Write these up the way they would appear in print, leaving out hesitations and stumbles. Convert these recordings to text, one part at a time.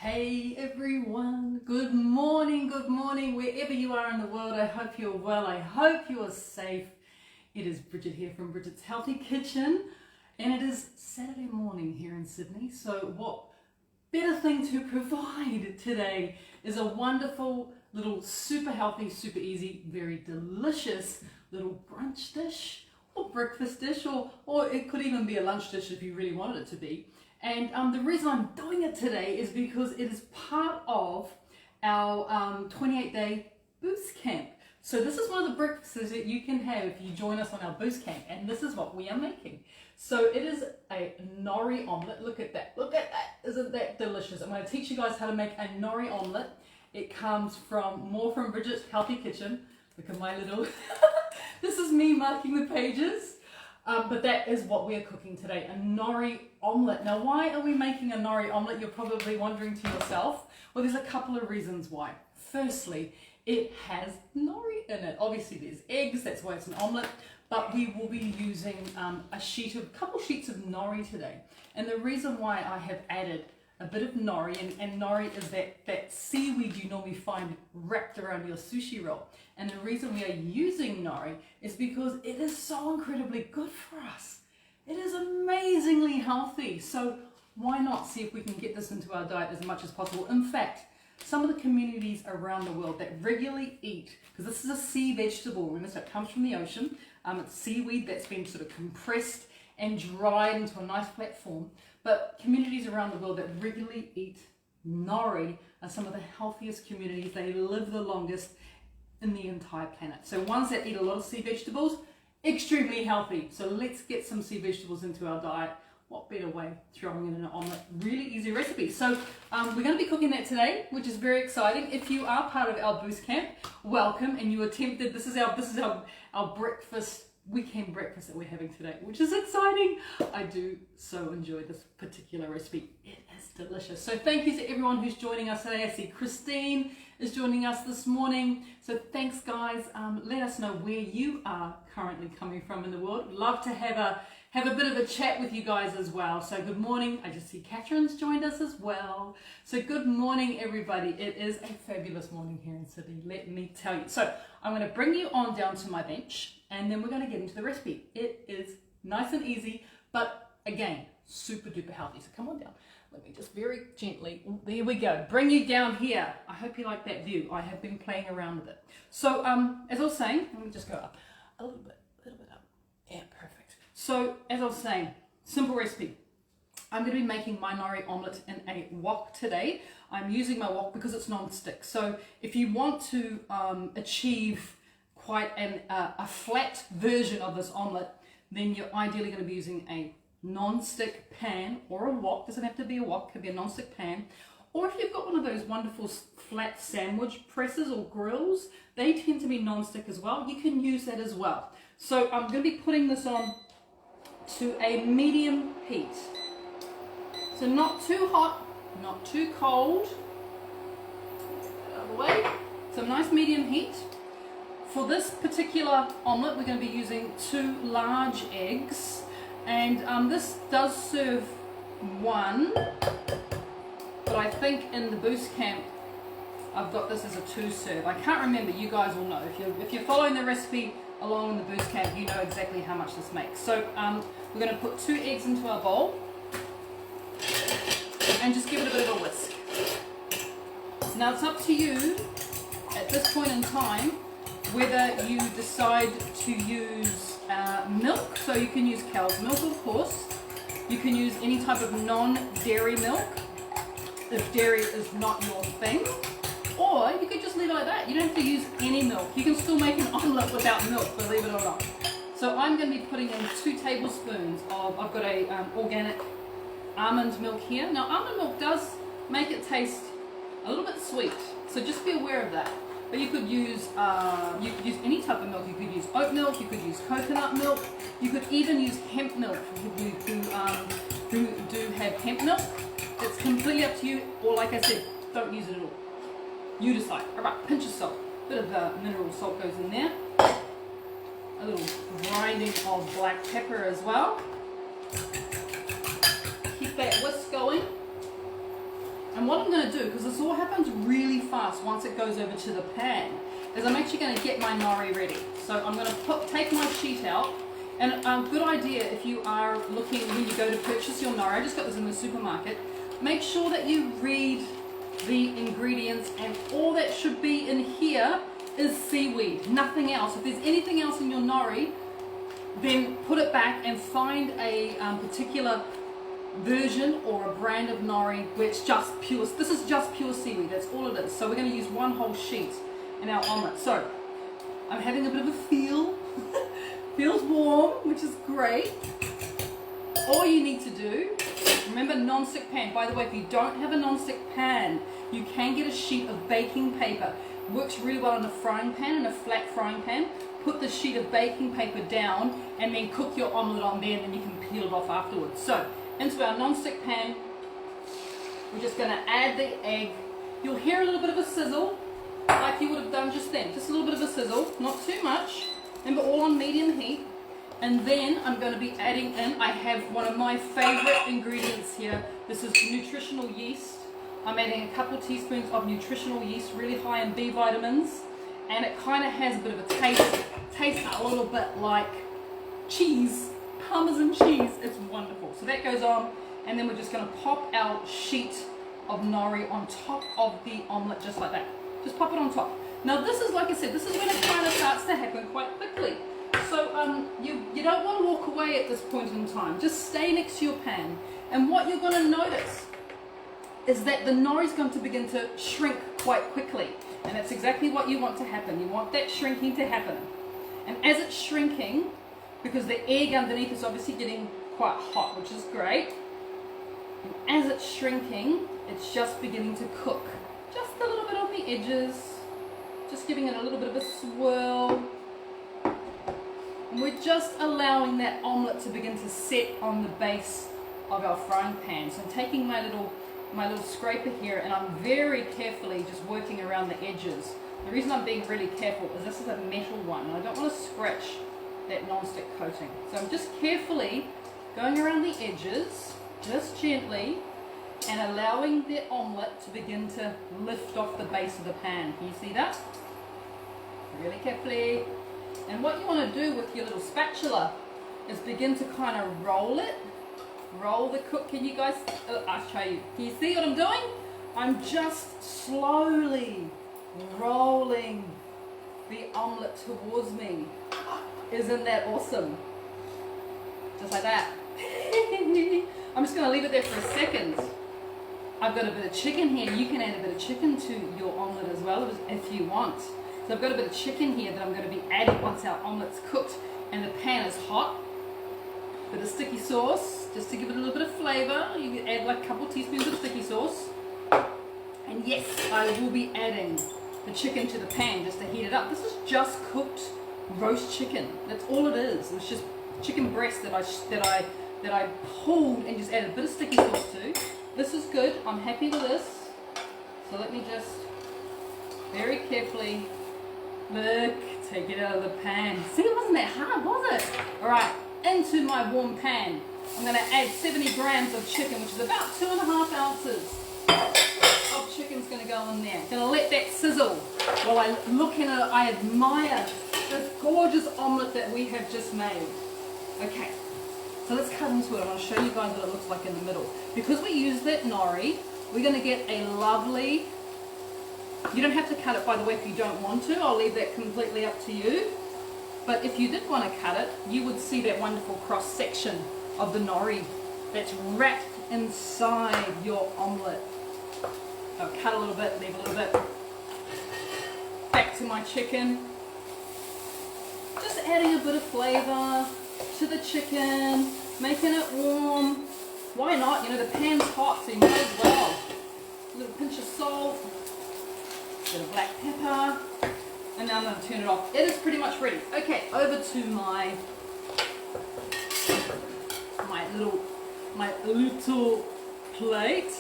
Hey everyone, good morning, wherever you are in the world. I hope you're well, I hope you're safe. It is Bridget here from Bridget's Healthy Kitchen, and it is Saturday morning here in Sydney. So what better thing to provide today is a wonderful little super healthy, super easy, very delicious little brunch dish or breakfast dish, or it could even be a lunch dish if you really wanted it to be. And the reason I'm doing it today is because it is part of our 28-day boost camp. So this is one of the breakfasts that you can have if you join us on our boost camp, and this is what we are making. So it is a nori omelette. Look at that, isn't that delicious? I'm going to teach you guys how to make a nori omelette. It comes from Bridget's Healthy Kitchen. Look at my little, this is me marking the pages. But that is what we are cooking today, a nori omelette. Now, why are we making a nori omelette? You're probably wondering to yourself. Well, there's a couple of reasons why. Firstly, it has nori in it. Obviously, there's eggs, that's why it's an omelette. But we will be using a couple sheets of nori today. And the reason why I have added a bit of nori, and nori is that seaweed you normally find wrapped around your sushi roll. And the reason we are using nori is because it is so incredibly good for us. It is amazingly healthy. So why not see if we can get this into our diet as much as possible? In fact, some of the communities around the world that regularly eat, because this is a sea vegetable, remember, so it comes from the ocean. It's seaweed that's been sort of compressed and dried into a nice flat form. But communities around the world that regularly eat nori are some of the healthiest communities. They live the longest in the entire planet. So ones that eat a lot of sea vegetables, extremely healthy. So let's get some sea vegetables into our diet. What better way? Throwing in an omelette. Really easy recipe. So we're going to be cooking that today, which is very exciting. If you are part of our boost camp, welcome. And you attempted, this is our breakfast, weekend breakfast that we're having today, which is exciting. I do so enjoy this particular recipe. It is delicious. So thank you to everyone who's joining us today. I see Christine is joining us this morning. So thanks, guys. Let us know where you are currently coming from in the world. Love to have a bit of a chat with you guys as well. So good morning. I just see Catherine's joined us as well. So good morning, everybody. It is a fabulous morning here in Sydney, let me tell you. So I'm going to bring you on down to my bench, and then we're going to get into the recipe. It is nice and easy, but again, super duper healthy. So come on down. Let me just very gently, there we go, bring you down here. I hope you like that view. I have been playing around with it. So as I was saying, let me just go up a little bit up. Yeah, perfect. So as I was saying, simple recipe. I'm going to be making my nori omelette in a wok today. I'm using my wok because it's non-stick. So if you want to achieve quite a flat version of this omelette, then you're ideally going to be using a non-stick pan or a wok. Doesn't have to be a wok, could be a non-stick pan. Or if you've got one of those wonderful flat sandwich presses or grills, they tend to be non-stick as well. You can use that as well. So I'm going to be putting this on to a medium heat. So not too hot, not too cold. Let's get that out of the way. So nice medium heat. For this particular omelette, we're going to be using 2 large eggs. And this does serve 1, but I think in the boost camp I've got this as a 2 serve. I can't remember, you guys will know. If you're following the recipe along in the boost camp, you know exactly how much this makes. So we're going to put 2 eggs into our bowl and just give it a bit of a whisk. Now it's up to you at this point in time whether you decide to use milk. So you can use cow's milk, of course. You can use any type of non-dairy milk if dairy is not your thing, or you could just leave it like that. You don't have to use any milk. You can still make an omelette without milk, believe it or not. So I'm going to be putting in 2 tablespoons of, I've got a organic almond milk here. Now almond milk does make it taste a little bit sweet, so just be aware of that. But you could use any type of milk. You could use oat milk, you could use coconut milk, you could even use hemp milk who do have hemp milk. It's completely up to you, or like I said, don't use it at all. You decide. Alright, pinch of salt. Bit of mineral salt goes in there. A little grinding of black pepper as well. Keep that whisk going. And what I'm going to do, because this all happens really fast once it goes over to the pan, is I'm actually going to get my nori ready. So I'm going to take my sheet out. And a good idea if you are looking, when you go to purchase your nori, I just got this in the supermarket, make sure that you read the ingredients, and all that should be in here is seaweed, nothing else. If there's anything else in your nori, then put it back and find a particular version or a brand of nori where it's just pure. This is just pure seaweed, that's all it is. So we're going to use one whole sheet in our omelette. So I'm having a bit of a feel. Feels warm, which is great. All you need to do, remember, non-stick pan. By the way, if you don't have a non-stick pan, you can get a sheet of baking paper. Works really well in a frying pan, in a flat frying pan. Put the sheet of baking paper down and then cook your omelette on there, and then you can peel it off afterwards. So into our non-stick pan, we're just going to add the egg. You'll hear a little bit of a sizzle, like you would have done just then. Just a little bit of a sizzle, not too much. Remember, all on medium heat. And then I'm going to be adding in, I have one of my favorite ingredients here. This is nutritional yeast. I'm adding a couple of teaspoons of nutritional yeast, really high in B vitamins. And it kind of has a bit of a taste. Tastes a little bit like cheese, Parmesan cheese. It's wonderful. So that goes on. And then we're just going to pop our sheet of nori on top of the omelette, just like that. Just pop it on top. Now this is, like I said, this is when it kind of starts to happen quite quickly. So you don't want to walk away at this point in time. Just stay next to your pan. And what you're going to notice is that the nori is going to begin to shrink quite quickly. And that's exactly what you want to happen. You want that shrinking to happen. And as it's shrinking, because the egg underneath is obviously getting quite hot, which is great. And as it's shrinking, it's just beginning to cook. Just a little bit on the edges. Just giving it a little bit of a swirl. And we're just allowing that omelette to begin to set on the base of our frying pan. So I'm taking my little scraper here, and I'm very carefully just working around the edges. The reason I'm being really careful is this is a metal one, and I don't want to scratch that non-stick coating. So I'm just carefully going around the edges, just gently, and allowing the omelette to begin to lift off the base of the pan. Can you see that? Really carefully. And what you want to do with your little spatula is begin to kind of roll it. Roll the cook. Can you guys, I'll show you. Can you see what I'm doing? I'm just slowly rolling the omelette towards me. Isn't that awesome? Just like that. I'm just going to leave it there for a second. I've got a bit of chicken here. You can add a bit of chicken to your omelette as well if you want. So I've got a bit of chicken here that I'm going to be adding once our omelette's cooked and the pan is hot. Bit of sticky sauce, just to give it a little bit of flavour. You can add like a couple teaspoons of sticky sauce. And yes, I will be adding the chicken to the pan just to heat it up. This is just cooked roast chicken. That's all it is. It's just chicken breast that I pulled and just added a bit of sticky sauce to. This is good. I'm happy with this. So let me just very carefully take it out of the pan. See, it wasn't that hard, was it? All right, into my warm pan, I'm going to add 70 grams of chicken, which is about 2.5 ounces of chicken's going to go in there. Going to let that sizzle while I look in it. I admire this gorgeous omelette that we have just made. Okay, so let's cut into it. I want to show you guys what it looks like in the middle. Because we use that nori, we're going to get a lovely. You don't have to cut it, by the way, if you don't want to. I'll leave that completely up to you. But if you did want to cut it, you would see that wonderful cross section of the nori that's wrapped inside your omelette. I'll cut a little bit, leave a little bit. Back to my chicken. Just adding a bit of flavour to the chicken, making it warm. Why not? You know, the pan's hot, so you might as well. A little pinch of salt. Bit of black pepper, and now I'm going to turn it off. It is pretty much ready. Okay, over to my little plate.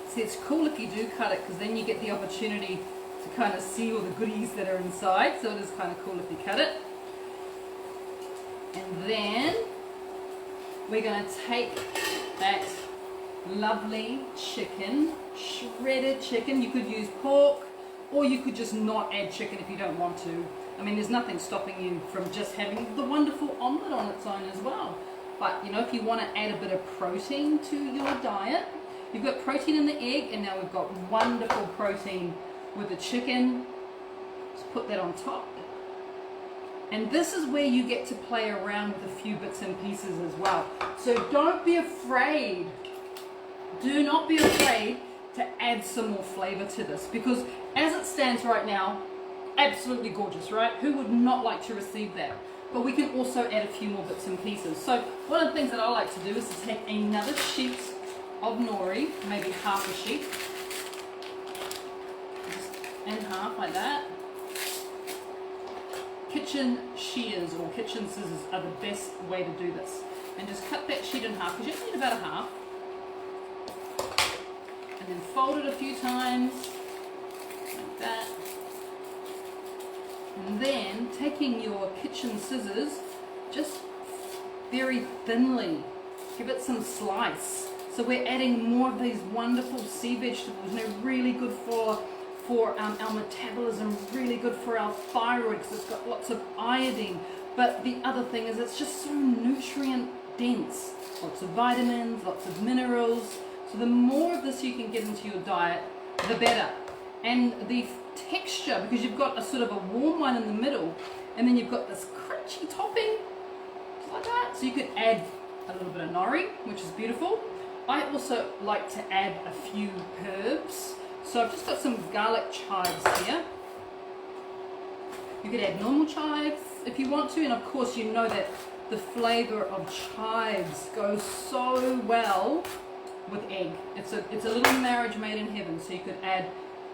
See, it's cool if you do cut it, because then you get the opportunity to kind of see all the goodies that are inside. So it is kind of cool if you cut it. And then we're going to take that lovely chicken, shredded chicken. You could use pork, or you could just not add chicken if you don't want to. I mean, there's nothing stopping you from just having the wonderful omelette on its own as well. But, you know, if you want to add a bit of protein to your diet, you've got protein in the egg, and now we've got wonderful protein with the chicken. Just put that on top. And this is where you get to play around with a few bits and pieces as well. So don't be afraid. Do not be afraid to add some more flavor to this, because as it stands right now, absolutely gorgeous, right? Who would not like to receive that? But we can also add a few more bits and pieces. So one of the things that I like to do is to take another sheet of nori, maybe half a sheet, just in half like that. Kitchen shears or kitchen scissors are the best way to do this. And just cut that sheet in half, because you need about a half. And then fold it a few times, like that. And then taking your kitchen scissors, just very thinly, give it some slice. So we're adding more of these wonderful sea vegetables, and they're really good for our metabolism, really good for our thyroid, because it's got lots of iodine. But the other thing is it's just so nutrient dense, lots of vitamins, lots of minerals. So the more of this you can get into your diet, the better. And the texture, because you've got a sort of a warm one in the middle, and then you've got this crunchy topping, just like that. So you could add a little bit of nori, which is beautiful. I also like to add a few herbs. So I've just got some garlic chives here. You could add normal chives if you want to, and of course you know that the flavor of chives goes so well with egg. It's a little marriage made in heaven. So you could add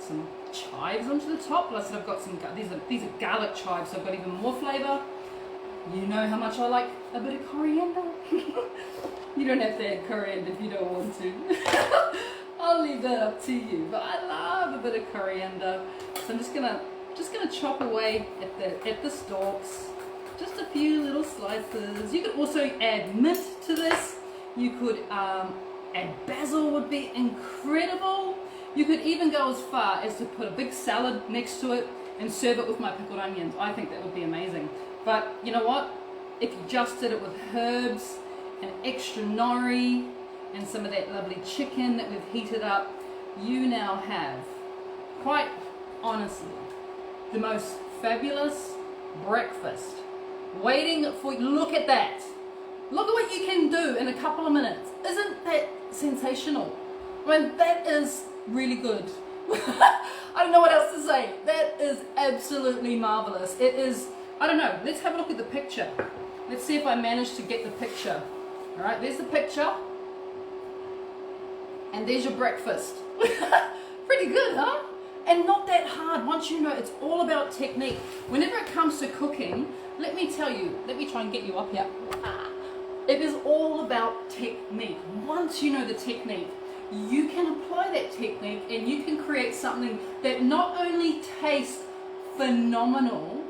some chives onto the top. Plus I've got some, these are garlic chives, so I've got even more flavor. You know how much I like a bit of coriander. You don't have to add coriander if you don't want to. I'll leave that up to you, but I love a bit of coriander. So I'm just gonna chop away at the stalks, just a few little slices. You could also add mint to this. You could add basil, would be incredible. You could even go as far as to put a big salad next to it and serve it with my pickled onions. I think that would be amazing. But you know what? If you just did it with herbs and extra nori and some of that lovely chicken that we've heated up, you now have, quite honestly, the most fabulous breakfast waiting for you. Look at that. Look at what you can do in a couple of minutes. Isn't that sensational? I mean, that is really good. I don't know what else to say. That is absolutely marvelous. It is, I don't know, let's have a look at the picture. Let's see if I managed to get the picture. All right, there's the picture. And there's your breakfast. Pretty good, huh? And not that hard. Once you know, it's all about technique. Whenever it comes to cooking, let me tell you, let me try and get you up here. It is all about technique. Once you know the technique, you can apply that technique and you can create something that not only tastes phenomenal,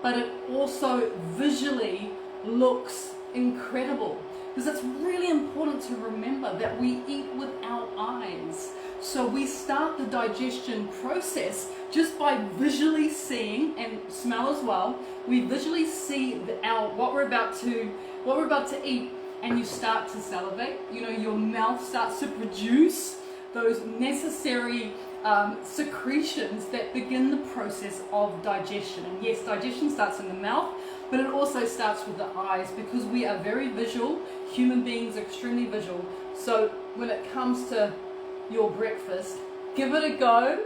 but it also visually looks incredible. Because it's really important to remember that we eat with our eyes. So we start the digestion process just by visually seeing, and smell as well. We visually see what we're about to eat, and you start to salivate. You know, your mouth starts to produce those necessary secretions that begin the process of digestion. And yes, digestion starts in the mouth, but it also starts with the eyes, because we are very visual. Human beings are extremely visual. So when it comes to your breakfast, give it a go.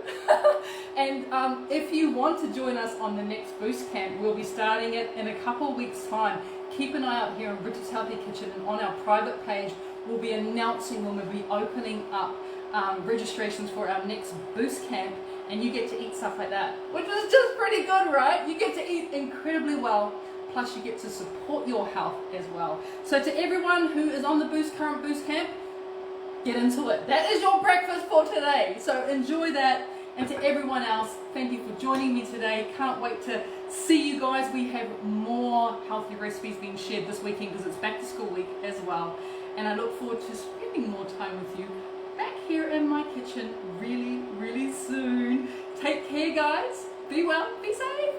And if you want to join us on the next Boost Camp, we'll be starting it in a couple of weeks' time. Keep an eye out here on Bridget's Healthy Kitchen, and on our private page we'll be announcing when we'll be opening up registrations for our next Boost Camp, and you get to eat stuff like that, which is just pretty good, right? You get to eat incredibly well, plus you get to support your health as well. So to everyone who is on the current Boost Camp, get into it. That is your breakfast for today. So enjoy that. And to everyone else, thank you for joining me today. Can't wait to see you guys. We have more healthy recipes being shared this weekend because it's back to school week as well. and I look forward to spending more time with you back here in my kitchen really, really soon. Take care, guys. Be well, be safe.